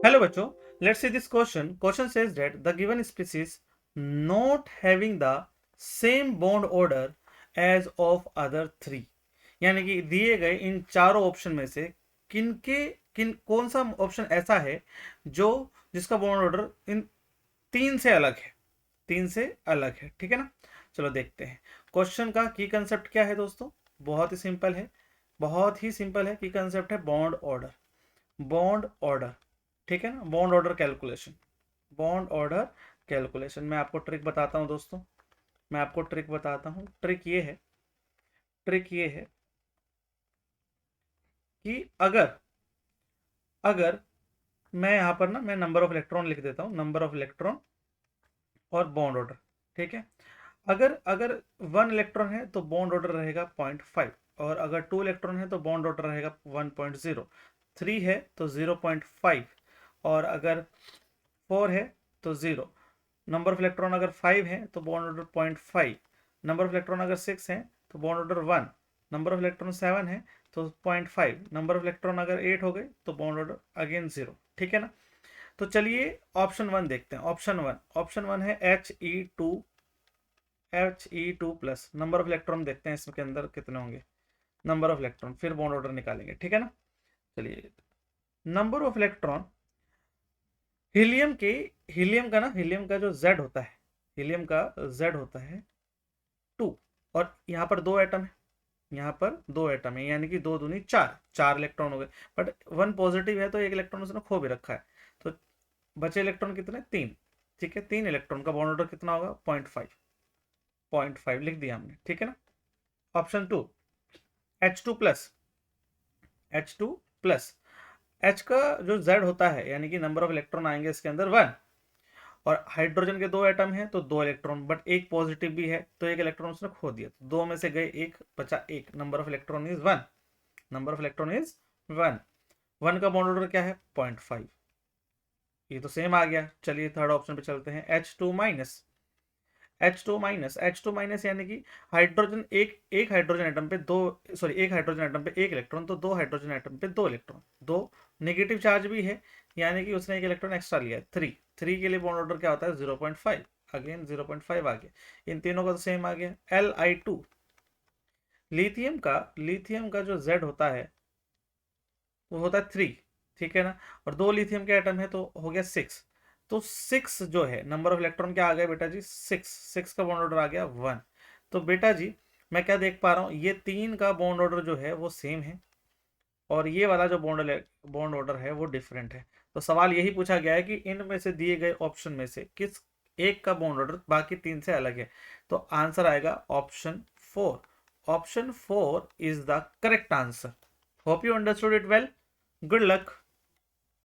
Hello, Bacho. Let's see this question. Question says that the given species not having the same bond order as of other three, यानी कि दिए गए इन चारों option में से किन कौन सा ऑप्शन ऐसा है जो जिसका बॉन्ड ऑर्डर इन तीन से अलग है, तीन से अलग है। ठीक है ना। चलो देखते हैं क्वेश्चन का की कंसेप्ट क्या है दोस्तों। बहुत ही सिंपल है, बहुत ही सिंपल है। की कंसेप्ट है बॉन्ड ऑर्डर, बॉन्ड ऑर्डर। ठीक है ना। Bond order calculation, bond order calculation. मैं आपको ट्रिक बताता हूं दोस्तों, मैं आपको ट्रिक बताता हूं। ट्रिक ये है कि अगर अगर मैं यहां पर ना मैं नंबर ऑफ इलेक्ट्रॉन लिख देता हूं, नंबर ऑफ इलेक्ट्रॉन और बॉन्ड ऑर्डर। ठीक है। अगर अगर 1 इलेक्ट्रॉन है तो बॉन्ड ऑर्डर रहेगा 0.5, और अगर 2 इलेक्ट्रॉन है तो बॉन्ड ऑर्डर रहेगा 1.0, 3 है तो 0.5, और अगर 4 है तो 0। नंबर ऑफ इलेक्ट्रॉन अगर 5 है तो bond order 0.5, number of electron अगर 6 है तो bond order 1, number of electron 7 है तो 0.5, नंबर ऑफ इलेक्ट्रॉन अगर 8 हो गए तो बॉन्ड ऑर्डर अगेन 0। ठीक है ना। तो चलिए ऑप्शन वन देखते हैं। ऑप्शन वन है He2 plus. Number of electron देखते हैं इसके अंदर कितने होंगे, नंबर ऑफ इलेक्ट्रॉन, फिर बॉन्ड ऑर्डर निकालेंगे। ठीक है ना। चलिए नंबर ऑफ इलेक्ट्रॉन हीलियम के, हीलियम का जो Z होता है, हीलियम का Z होता है 2, और यहाँ पर दो एटम है, यहाँ पर दो एटम है, यानी कि दो दूनी चार, चार इलेक्ट्रॉन हो गए। बट वन पॉजिटिव है तो एक इलेक्ट्रॉन उसने खो भी रखा है, तो बचे इलेक्ट्रॉन कितने, तीन। ठीक है। तीन इलेक्ट्रॉन का बॉन्ड ऑर्डर कितना होगा, 0.5, 0.5 लिख दिया हमने। ठीक है ना। Option two H2 plus, H2 plus. H का जो Z होता है, यानी कि नंबर ऑफ इलेक्ट्रॉन आएंगे इसके अंदर 1, और हाइड्रोजन के दो एटम हैं तो दो इलेक्ट्रॉन, बट एक पॉजिटिव भी है तो एक इलेक्ट्रॉन उसने खो दिया, तो दो में से गए एक, बचा एक। Number of electron is 1, number of electron is 1। 1 का बॉन्ड ऑर्डर क्या है, 0.5। ये तो सेम आ गया। चलिए थर्ड ऑप्शन पे चलते हैं। H2 माइनस, H2 माइनस यानी कि हाइड्रोजन एक हाइड्रोजन एटम पे दो, सॉरी एक हाइड्रोजन एटम पे एक इलेक्ट्रॉन, तो दो हाइड्रोजन एटम पे दो इलेक्ट्रॉन, दो नेगेटिव चार्ज भी है, यानी कि उसने एक इलेक्ट्रॉन एक्स्ट्रा लिया है, 3। 3 के लिए बॉन्ड ऑर्डर क्या होता है, 0.5। अगेन 0.5 आ गया। इन तीनों का तो सेम आ गया। Li2, लिथियम का जो Z होता है वो होता है 3। ठीक है ना। और दो लिथियम के एटम है तो हो गया 6। तो 6 जो है नंबर ऑफ इलेक्ट्रॉन क्या आ गया बेटा जी, 6। 6 का बॉन्ड ऑर्डर आ गया 1। तो बेटा जी मैं क्या देख पा रहा हूँ, ये तीन का बॉन्ड ऑर्डर जो है वो सेम है, और ये वाला जो बॉन्ड ऑर्डर है वो डिफरेंट है। तो सवाल यही पूछा गया है कि इनमें से दिए गए ऑप्शन में से किस एक का बॉन्ड ऑर्डर बाकी तीन से अलग है। तो आंसर आएगा option 4। Option 4 is the correct answer. Hope you understood it well. Good luck.